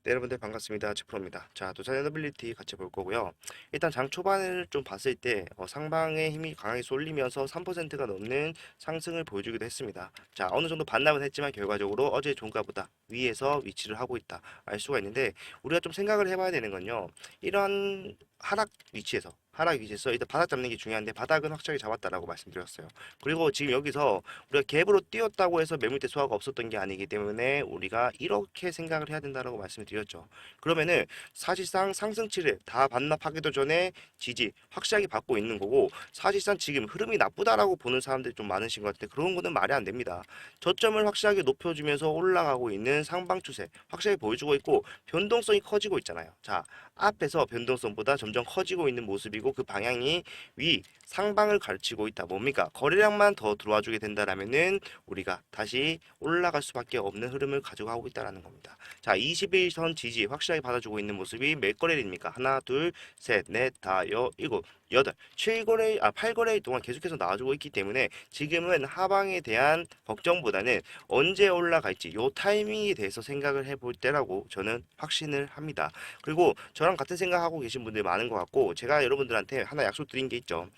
네, 여러분들 반갑습니다. 지프로입니다. 자, 도산 에너빌리티 같이 볼 거고요. 일단 장 초반을 좀 봤을 때 상방의 힘이 강하게 쏠리면서 3%가 넘는 상승을 보여주기도 했습니다. 자, 어느 정도 반납은 했지만 결과적으로 어제 종가보다 위에서 위치를 하고 있다 알 수가 있는데, 우리가 좀 생각을 해봐야 되는 건요. 이런 하락 위치에서 일단 바닥 잡는 게 중요한데, 바닥은 확실하게 잡았다라고 말씀드렸어요. 그리고 지금 여기서 우리가 갭으로 뛰었다고 해서 매물대 소화가 없었던 게 아니기 때문에 우리가 이렇게 생각을 해야 된다라고 말씀을 드렸죠. 그러면은 사실상 상승치를 다 반납하기도 전에 지지 확실하게 받고 있는 거고, 사실상 지금 흐름이 나쁘다라고 보는 사람들이 좀 많으신 것 같은데, 그런 거는 말이 안 됩니다. 저점을 확실하게 높여주면서 올라가고 있는 상방 추세 확실하게 보여주고 있고, 변동성이 커지고 있잖아요. 자, 앞에서 변동성보다 점점 커지고 있는 모습이고, 그 방향이 위 상방을 가르치고 있다. 뭡니까? 거래량만 더 들어와 주게 된다라면은 우리가 다시 올라갈 수밖에 없는 흐름을 가져가고 있다라는 겁니다. 자, 21선 지지 확실하게 받아주고 있는 모습이 몇 거래일입니까? 하나, 둘, 셋, 넷, 다, 일곱, 여덟, 8거래일 동안 계속해서 나와주고 있기 때문에 지금은 하방에 대한 걱정보다는 언제 올라갈지 요 타이밍에 대해서 생각을 해볼 때라고 저는 확신을 합니다. 그리고 저랑 같은 생각하고 계신 분들 많은 것 같고, 제가 여러분들한테 하나 약속드린 게 있죠.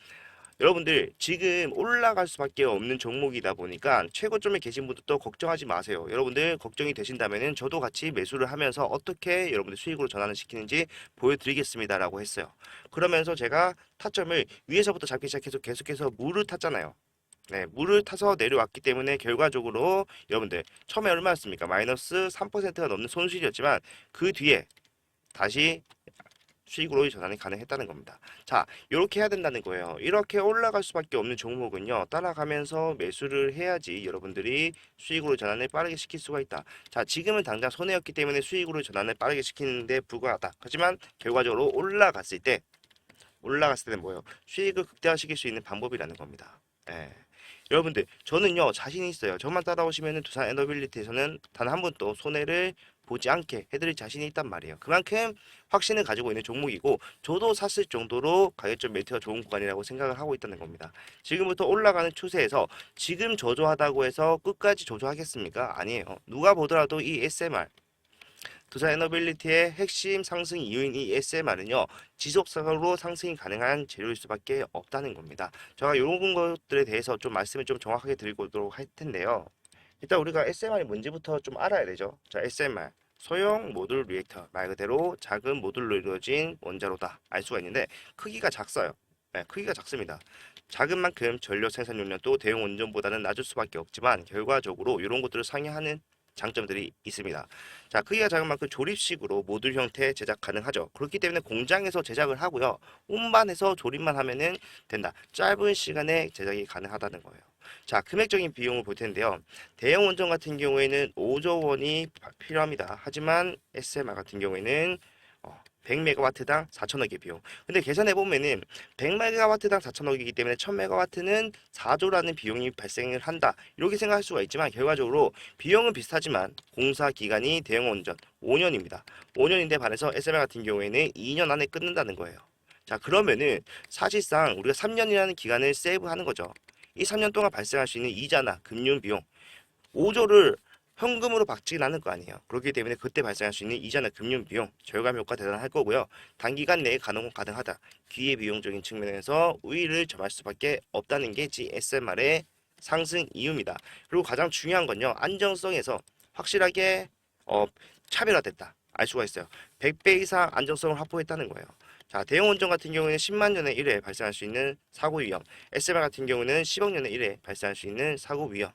여러분들 지금 올라갈 수밖에 없는 종목이다 보니까 최고점에 계신 분들도 걱정하지 마세요. 여러분들 걱정이 되신다면은 저도 같이 매수를 하면서 어떻게 여러분들 수익으로 전환을 시키는지 보여드리겠습니다라고 했어요. 그러면서 제가 타점을 위에서부터 잡기 시작해서 계속해서 물을 탔잖아요. 네, 물을 타서 내려왔기 때문에 결과적으로 여러분들 처음에 얼마였습니까? 마이너스 3%가 넘는 손실이었지만 그 뒤에 다시 수익으로 전환이 가능했다는 겁니다. 자, 이렇게 해야 된다는 거예요. 이렇게 올라갈 수밖에 없는 종목은요, 따라가면서 매수를 해야지 여러분들이 수익으로 전환을 빠르게 시킬 수가 있다. 자, 지금은 당장 손해였기 때문에 수익으로 전환을 빠르게 시키는데 불과하다. 하지만 결과적으로 올라갔을 때는 뭐예요? 수익을 극대화시킬 수 있는 방법이라는 겁니다. 예. 여러분들, 저는요, 자신 있어요. 저만 따라오시면은 두산 에너빌리티에서는 단 한 번도 손해를 보지 않게 해드릴 자신이 있단 말이에요. 그만큼 확신을 가지고 있는 종목이고, 저도 샀을 정도로 가격적 매트가 좋은 구간이라고 생각을 하고 있다는 겁니다. 지금부터 올라가는 추세에서 지금 저조하다고 해서 끝까지 저조하겠습니까? 아니에요. 누가 보더라도 이 SMR, 두산 에너빌리티의 핵심 상승 이유인 이 SMR은요, 지속적으로 상승이 가능한 재료일 수밖에 없다는 겁니다. 제가 이런 것들에 대해서 좀 말씀을 좀 정확하게 드리도록 할 텐데요. 일단 우리가 SMR이 뭔지부터 좀 알아야 되죠. 자, SMR. 소형 모듈 리액터, 말 그대로 작은 모듈로 이루어진 원자로다 알 수가 있는데, 크기가 작아요. 네, 크기가 작습니다. 작은 만큼 전력 생산 용량도 대형 원전보다는 낮을 수밖에 없지만, 결과적으로 이런 것들을 상회하는 장점들이 있습니다. 자, 크기가 작은 만큼 조립식으로 모듈 형태 제작 가능하죠. 그렇기 때문에 공장에서 제작을 하고요, 운반해서 조립만 하면은 된다. 짧은 시간에 제작이 가능하다는 거예요. 자, 금액적인 비용을 볼 텐데요. 대형 원전 같은 경우에는 5조 원이 필요합니다. 하지만 SMR 같은 경우에는 100메가와트당 4천억의 비용. 근데 계산해 보면은 100메가와트당 4천억이기 때문에 1000메가와트는 4조라는 비용이 발생을 한다. 이렇게 생각할 수가 있지만, 결과적으로 비용은 비슷하지만 공사 기간이 대형 원전 5년입니다. 5년인데 반해서 SMR 같은 경우에는 2년 안에 끊는다는 거예요. 자, 그러면은 사실상 우리가 3년이라는 기간을 세이브하는 거죠. 이 3년 동안 발생할 수 있는 이자나 금융 비용 5조를 현금으로 받지는 않을 거 아니에요. 그렇기 때문에 그때 발생할 수 있는 이자나 금융 비용 절감 효과 대단할 거고요. 단기간 내에 가능하다. 기회비용적인 측면에서 우위를 점할 수밖에 없다는 게 GSMR의 상승 이유입니다. 그리고 가장 중요한 건요, 안정성에서 확실하게 차별화됐다 알 수가 있어요. 100배 이상 안정성을 확보했다는 거예요. 자, 대형 원전 같은 경우에는 10만 년에 1회 발생할 수 있는 사고 위험, SMR 같은 경우는 10억 년에 1회 발생할 수 있는 사고 위험,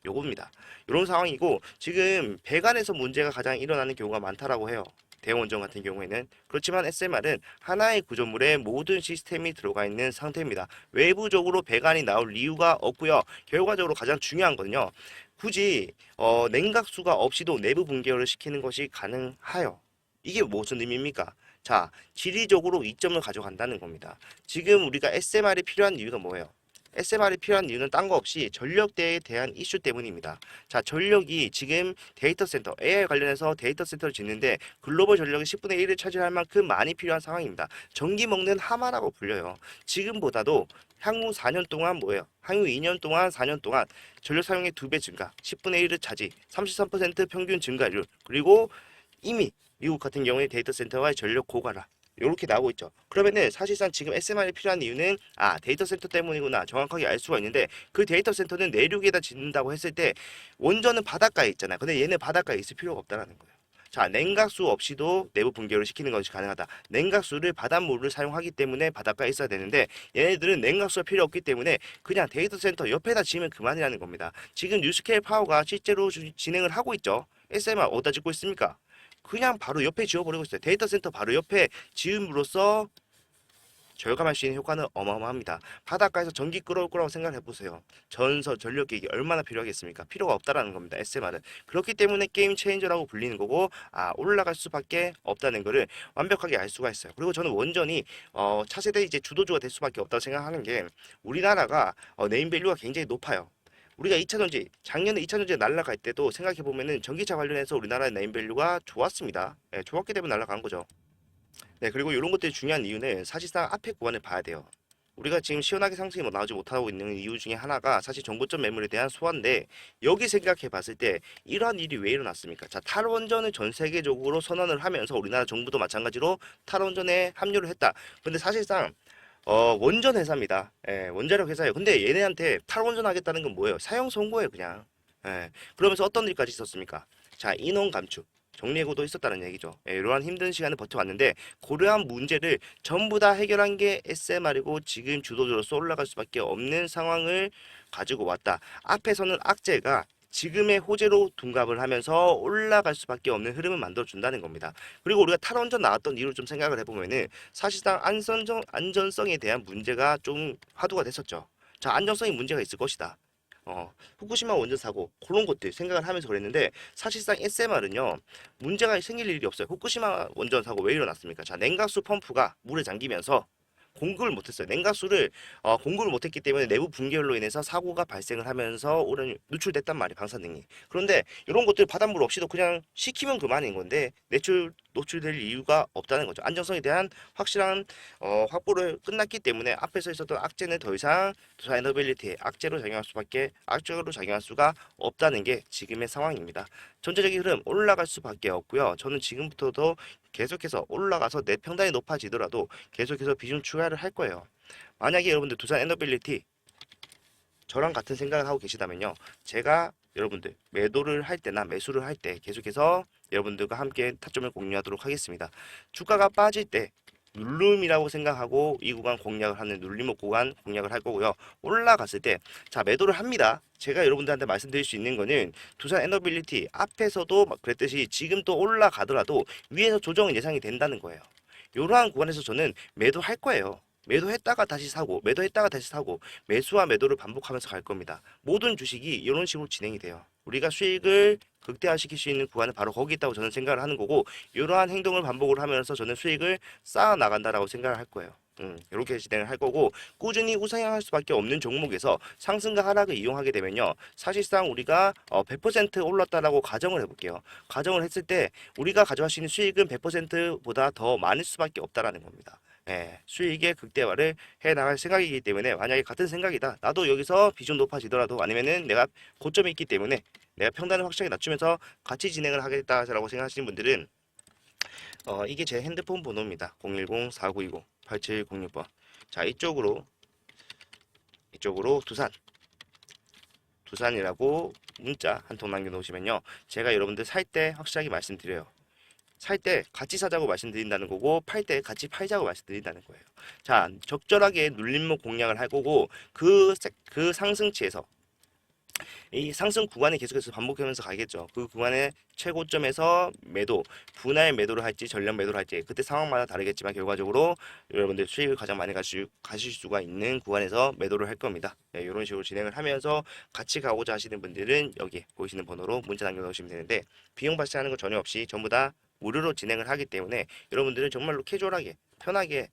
요겁니다. 이런 상황이고, 지금 배관에서 문제가 가장 일어나는 경우가 많다라고 해요. 대형 원전 같은 경우에는. 그렇지만 SMR은 하나의 구조물에 모든 시스템이 들어가 있는 상태입니다. 외부적으로 배관이 나올 이유가 없고요. 결과적으로 가장 중요한 건요, 굳이 냉각수가 없이도 내부 붕괴를 시키는 것이 가능하여. 이게 무슨 의미입니까? 자, 지리적으로 이점을 가져간다는 겁니다. 지금 우리가 SMR이 필요한 이유가 뭐예요? SMR이 필요한 이유는 딴 거 없이 전력대에 대한 이슈 때문입니다. 자, 전력이 지금 데이터 센터, AI 관련해서 데이터 센터를 짓는데 글로벌 전력의 10분의 1을 차지할 만큼 많이 필요한 상황입니다. 전기 먹는 하마라고 불려요. 지금보다도 향후 4년 동안 뭐예요? 향후 2년 동안, 4년 동안 전력 사용의 2배 증가, 10분의 1을 차지, 33% 평균 증가율, 그리고 이미 미국 같은 경우에 데이터 센터와 전력 고갈화 이렇게 나오고 있죠. 그러면은 사실상 지금 SMR이 필요한 이유는 데이터 센터 때문이구나 정확하게 알 수가 있는데 그 데이터 센터는 내륙에다 짓는다고 했을 때 원전은 바닷가에 있잖아. 근데 얘는 바닷가에 있을 필요가 없다라는 거예요. 자, 냉각수 없이도 내부 붕괴를 시키는 것이 가능하다. 냉각수를 바닷물을 사용하기 때문에 바닷가에 있어야 되는데 얘네들은 냉각수가 필요 없기 때문에 그냥 데이터 센터 옆에다 지으면 그만이라는 겁니다. 지금 뉴스케일 파워가 실제로 진행을 하고 있죠. SMR 어디다 짓고 있습니까? 그냥 바로 옆에 지어버리고 있어요. 데이터 센터 바로 옆에 지음으로써 절감할 수 있는 효과는 어마어마합니다. 바닷가에서 전기 끌어올 거라고 생각을 해보세요. 전력기획이 얼마나 필요하겠습니까? 필요가 없다라는 겁니다. SMR은. 그렇기 때문에 게임 체인저라고 불리는 거고 올라갈 수밖에 없다는 거를 완벽하게 알 수가 있어요. 그리고 저는 원전이 차세대 이제 주도주가 될 수밖에 없다고 생각하는 게 우리나라가 네임밸류가 굉장히 높아요. 우리가 2차 전지, 작년에 2차 전지 날아갈 때도 생각해보면은 전기차 관련해서 우리나라의 네임밸류가 좋았습니다. 예, 좋았기 때문에 날아간 거죠. 네, 그리고 이런 것들이 중요한 이유는 사실상 앞에 구간을 봐야 돼요. 우리가 지금 시원하게 상승이 나오지 못하고 있는 이유 중에 하나가 사실 정보점 매물에 대한 소화인데 여기 생각해 봤을 때 이러한 일이 왜 일어났습니까? 자, 탈원전을 전 세계적으로 선언을 하면서 우리나라 정부도 마찬가지로 탈원전에 합류를 했다. 근데 사실상 원전 회사입니다. 예, 원자력 회사예요. 근데 얘네한테 탈원전 하겠다는 건 뭐예요? 사형 선고예요, 그냥. 예, 그러면서 어떤 일까지 있었습니까? 자, 인원 감축. 정리해고도 있었다는 얘기죠. 예, 이러한 힘든 시간을 버텨왔는데 고려한 문제를 전부 다 해결한 게 SMR이고 지금 주도주로서 올라갈 수밖에 없는 상황을 가지고 왔다. 앞에서는 악재가 지금의 호재로 둔갑을 하면서 올라갈 수밖에 없는 흐름을 만들어 준다는 겁니다. 그리고 우리가 탈원전 나왔던 이유를 좀 생각을 해보면은 사실상 안전성에 대한 문제가 좀 화두가 됐었죠. 자, 안전성에 문제가 있을 것이다. 후쿠시마 원전 사고 그런 것들 생각을 하면서 그랬는데 사실상 SMR은요 문제가 생길 일이 없어요. 후쿠시마 원전 사고 왜 일어났습니까? 자, 냉각수 펌프가 물에 잠기면서 공급을 못했어요. 냉각수를 공급을 못했기 때문에 내부 붕괴로 인해서 사고가 발생을 하면서 오른 누출됐단 말이에요. 방사능이. 그런데 이런 것들 바닷물 없이도 그냥 식히면 그만인 건데 노출될 이유가 없다는 거죠. 안정성에 대한 확실한 확보를 끝났기 때문에 앞에서 있었던 악재는 더 이상 사이너빌리티에 악재로 작용할 수가 없다는 게 지금의 상황입니다. 전체적인 흐름 올라갈 수밖에 없고요. 저는 지금부터도 계속해서 올라가서 내 평단이 높아지더라도 계속해서 비중 추가를 할 거예요. 만약에 여러분들 두산 에너빌리티 저랑 같은 생각을 하고 계시다면요. 제가 여러분들 매도를 할 때나 매수를 할 때 계속해서 여러분들과 함께 타점을 공유하도록 하겠습니다. 주가가 빠질 때 눌림이라고 생각하고 이 구간 공략을 하는 눌림목 구간 공략을 할 거고요. 올라갔을 때 자 매도를 합니다. 제가 여러분들한테 말씀드릴 수 있는 거는 두산 에너빌리티 앞에서도 막 그랬듯이 지금 또 올라가더라도 위에서 조정은 예상이 된다는 거예요. 이러한 구간에서 저는 매도할 거예요. 매도했다가 다시 사고, 매도했다가 다시 사고, 매수와 매도를 반복하면서 갈 겁니다. 모든 주식이 이런 식으로 진행이 돼요. 우리가 수익을 극대화시킬 수 있는 구간은 바로 거기 있다고 저는 생각을 하는 거고, 이러한 행동을 반복을 하면서 저는 수익을 쌓아 나간다라고 생각을 할 거예요. 이렇게 진행을 할 거고 꾸준히 우상향할 수밖에 없는 종목에서 상승과 하락을 이용하게 되면요 사실상 우리가 100% 올랐다라고 가정을 해볼게요. 가정을 했을 때 우리가 가져갈 수 있는 수익은 100%보다 더 많을 수밖에 없다라는 겁니다. 예, 수익의 극대화를 해 나갈 생각이기 때문에 만약에 같은 생각이다. 나도 여기서 비중 높아지더라도 아니면은 내가 고점이 있기 때문에 내가 평단을 확실하게 낮추면서 같이 진행을 하겠다라고 생각하시는 분들은 이게 제 핸드폰 번호입니다. 010-4920-8706번. 자, 이쪽으로 두산이라고 문자 한 통 남겨놓으시면요. 제가 여러분들 살 때 확실하게 말씀드려요. 살 때 같이 사자고 말씀드린다는 거고 팔 때 같이 팔자고 말씀드린다는 거예요. 자, 적절하게 눌림목 공략을 할 거고 그 상승치에서 이 상승 구간이 계속해서 반복하면서 가겠죠. 그 구간의 최고점에서 분할 매도를 할지 전량 매도를 할지 그때 상황마다 다르겠지만 결과적으로 여러분들 수익을 가장 많이 가실 수가 있는 구간에서 매도를 할 겁니다. 네, 이런 식으로 진행을 하면서 같이 가고자 하시는 분들은 여기 보이시는 번호로 문자 남겨놓으시면 되는데 비용 발생하는 거 전혀 없이 전부 다 무료로 진행을 하기 때문에 여러분들은 정말로 캐주얼하게 편하게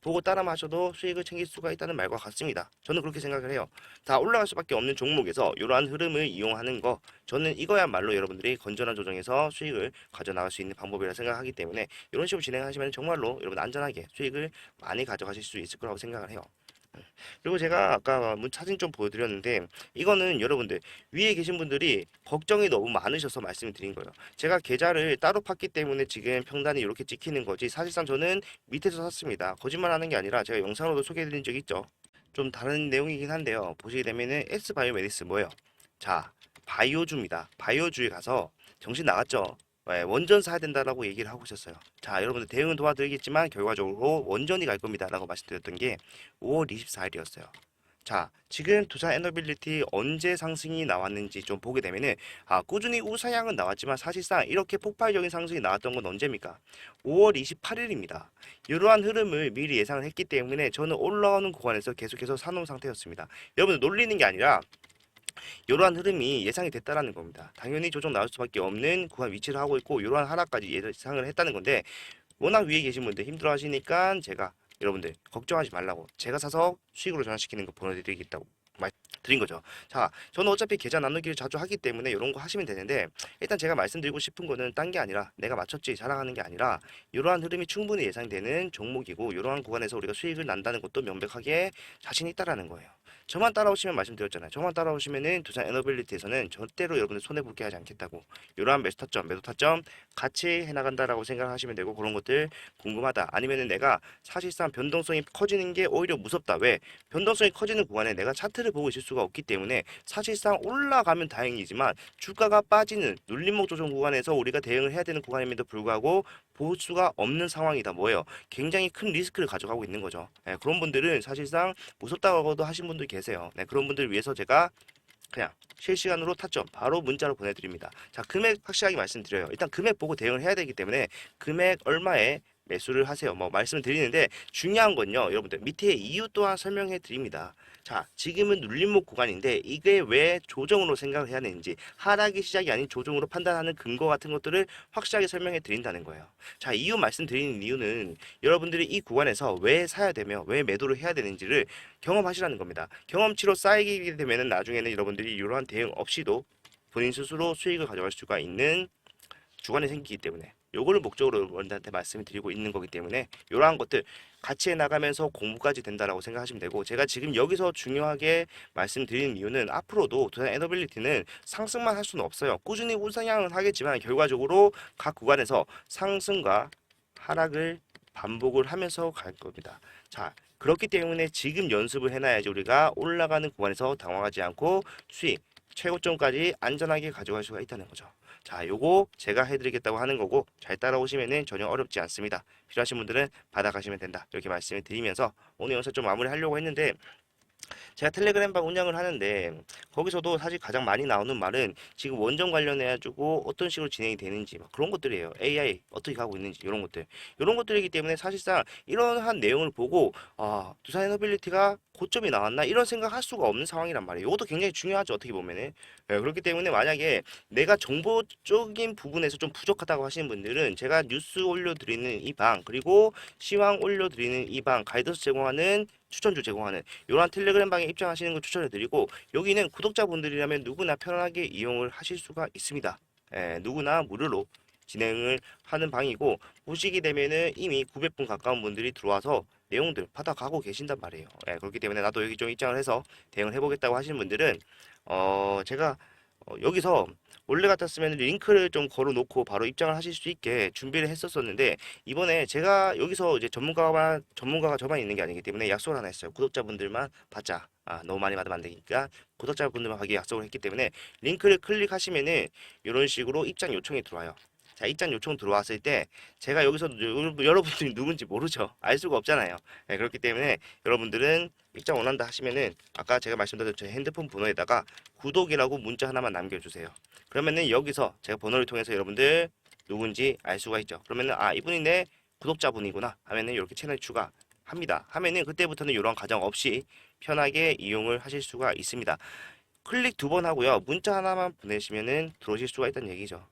보고 따라만 하셔도 수익을 챙길 수가 있다는 말과 같습니다. 저는 그렇게 생각을 해요. 다 올라갈 수밖에 없는 종목에서 이러한 흐름을 이용하는 거 저는 이거야말로 여러분들이 건전한 조정에서 수익을 가져나갈 수 있는 방법이라 생각하기 때문에 이런 식으로 진행하시면 정말로 여러분 안전하게 수익을 많이 가져가실 수 있을 거라고 생각을 해요. 그리고 제가 아까 사진 좀 보여드렸는데 이거는 여러분들 위에 계신 분들이 걱정이 너무 많으셔서 말씀을 드린 거예요. 제가 계좌를 따로 팠기 때문에 지금 평단이 이렇게 찍히는 거지 사실상 저는 밑에서 샀습니다. 거짓말하는 게 아니라 제가 영상으로도 소개해드린 적이 있죠. 좀 다른 내용이긴 한데요. 보시게 되면은 S바이오메디스 뭐예요? 자, 바이오주입니다. 바이오주에 가서 정신 나갔죠? 예, 원전 사야 된다라고 얘기를 하고 있었어요. 자, 여러분들 대응은 도와드리겠지만 결과적으로 원전이 갈 겁니다라고 말씀드렸던 게 5월 24일이었어요. 자, 지금 두산 에너빌리티 언제 상승이 나왔는지 좀 보게 되면은 꾸준히 우상향은 나왔지만 사실상 이렇게 폭발적인 상승이 나왔던 건 언제입니까? 5월 28일입니다. 이러한 흐름을 미리 예상을 했기 때문에 저는 올라오는 구간에서 계속해서 사놓은 상태였습니다. 여러분들 놀리는 게 아니라 이러한 흐름이 예상이 됐다라는 겁니다. 당연히 조정 나올 수밖에 없는 구간 위치를 하고 있고 이러한 하락까지 예상을 했다는 건데 워낙 위에 계신 분들 힘들어 하시니까 제가 여러분들 걱정하지 말라고 제가 사서 수익으로 전환시키는 거 보내드리겠다고 말드린 거죠. 자, 저는 어차피 계좌 나누기를 자주 하기 때문에 이런 거 하시면 되는데 일단 제가 말씀드리고 싶은 거는 딴 게 아니라 내가 맞췄지 자랑하는 게 아니라 이러한 흐름이 충분히 예상되는 종목이고 이러한 구간에서 우리가 수익을 난다는 것도 명백하게 자신 있다라는 거예요. 저만 따라오시면 말씀드렸잖아요. 저만 따라오시면은 두산 에너빌리티에서는 절대로 여러분들 손해보게 하지 않겠다고. 이러한 매수 타점, 매도 타점 같이 해나간다라고 생각하시면 되고 그런 것들 궁금하다. 아니면은 내가 사실상 변동성이 커지는 게 오히려 무섭다. 왜? 변동성이 커지는 구간에 내가 차트를 보고 있을 수가 없기 때문에 사실상 올라가면 다행이지만 주가가 빠지는 눌림목 조정 구간에서 우리가 대응을 해야 되는 구간임에도 불구하고 볼 수가 없는 상황이다. 뭐예요? 굉장히 큰 리스크를 가져가고 있는 거죠. 예, 그런 분들은 사실상 무섭다고도 하신 분들 계세요. 네, 그런 분들 위해서 제가 그냥 실시간으로 타점 바로 문자로 보내드립니다. 자, 금액 확실하게 말씀드려요. 일단 금액 보고 대응을 해야 되기 때문에 금액 얼마에 매수를 하세요. 뭐 말씀을 드리는데 중요한 건요. 여러분들 밑에 이유 또한 설명해 드립니다. 자, 지금은 눌림목 구간인데 이게 왜 조정으로 생각을 해야 되는지 하락이 시작이 아닌 조정으로 판단하는 근거 같은 것들을 확실하게 설명해 드린다는 거예요. 자, 이유 말씀드리는 이유는 여러분들이 이 구간에서 왜 사야 되며 왜 매도를 해야 되는지를 경험하시라는 겁니다. 경험치로 쌓이게 되면 나중에는 여러분들이 이러한 대응 없이도 본인 스스로 수익을 가져갈 수가 있는 주관이 생기기 때문에 요거를 목적으로 여러분들한테 말씀을 드리고 있는 거기 때문에 이러한 것들 같이 해나가면서 공부까지 된다라고 생각하시면 되고 제가 지금 여기서 중요하게 말씀드리는 이유는 앞으로도 두산 에너빌리티는 상승만 할 수는 없어요. 꾸준히 우상향은 하겠지만 결과적으로 각 구간에서 상승과 하락을 반복을 하면서 갈 겁니다. 자, 그렇기 때문에 지금 연습을 해놔야지 우리가 올라가는 구간에서 당황하지 않고 수익 최고점까지 안전하게 가져갈 수가 있다는 거죠. 자, 요거 제가 해드리겠다고 하는 거고 잘 따라오시면은 전혀 어렵지 않습니다. 필요하신 분들은 받아가시면 된다. 이렇게 말씀을 드리면서 오늘 영상 좀 마무리하려고 했는데 제가 텔레그램방 운영을 하는데 거기서도 사실 가장 많이 나오는 말은 지금 원전 관련해 가지고 어떤 식으로 진행이 되는지 막 그런 것들이에요. AI 어떻게 가고 있는지 이런 것들. 이런 것들이기 때문에 사실상 이러한 내용을 보고 두산 에너빌리티가 고점이 나왔나 이런 생각할 수가 없는 상황이란 말이에요. 이것도 굉장히 중요하죠. 어떻게 보면은. 예, 그렇기 때문에 만약에 내가 정보적인 부분에서 좀 부족하다고 하시는 분들은 제가 뉴스 올려드리는 이 방 그리고 시황 올려드리는 이 방 가이던스 제공하는 추천주 제공하는 이러한 텔레그램 방에 입장하시는 걸 추천해 드리고 여기는 구독자분들이라면 누구나 편하게 이용을 하실 수가 있습니다. 예, 누구나 무료로 진행을 하는 방이고 보시게 되면은 이미 900분 가까운 분들이 들어와서 내용들 받아가고 계신단 말이에요. 예, 그렇기 때문에 나도 여기 좀 입장을 해서 대응을 해보겠다고 하시는 분들은 제가 여기서 원래 같았으면 링크를 좀 걸어 놓고 바로 입장을 하실 수 있게 준비를 했었었는데 이번에 제가 여기서 이제 전문가가 저만 있는 게 아니기 때문에 약속을 하나 했어요. 구독자분들만 받자. 너무 많이 받으면 안 되니까 구독자분들만 하기 약속을 했기 때문에 링크를 클릭하시면은 이런 식으로 입장 요청이 들어와요. 자, 입장 요청 들어왔을 때 제가 여기서 여러분들이 누군지 모르죠. 알 수가 없잖아요. 네, 그렇기 때문에 여러분들은 입장 원한다 하시면은 아까 제가 말씀드린 제 핸드폰 번호에다가 구독이라고 문자 하나만 남겨주세요. 그러면은 여기서 제가 번호를 통해서 여러분들 누군지 알 수가 있죠. 그러면은 이분이 내 구독자분이구나 하면은 이렇게 채널 추가합니다. 하면은 그때부터는 이런 과정 없이 편하게 이용을 하실 수가 있습니다. 클릭 2번 하고요. 문자 하나만 보내시면은 들어오실 수가 있다는 얘기죠.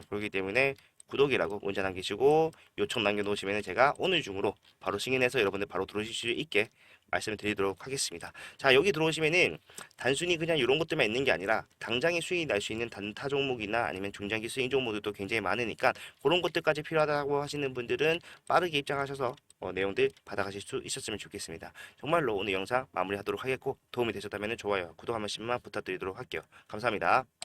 그렇기 때문에 구독이라고 문자 남기시고 요청 남겨놓으시면 제가 오늘 중으로 바로 승인해서 여러분들 바로 들어오실 수 있게 말씀을 드리도록 하겠습니다. 자, 여기 들어오시면은 단순히 그냥 이런 것들만 있는 게 아니라 당장에 수익이 날 수 있는 단타 종목이나 아니면 중장기 스윙 종목들도 굉장히 많으니까 그런 것들까지 필요하다고 하시는 분들은 빠르게 입장하셔서 내용들 받아가실 수 있었으면 좋겠습니다. 정말로 오늘 영상 마무리하도록 하겠고 도움이 되셨다면 좋아요, 구독 한 번씩만 부탁드리도록 할게요. 감사합니다.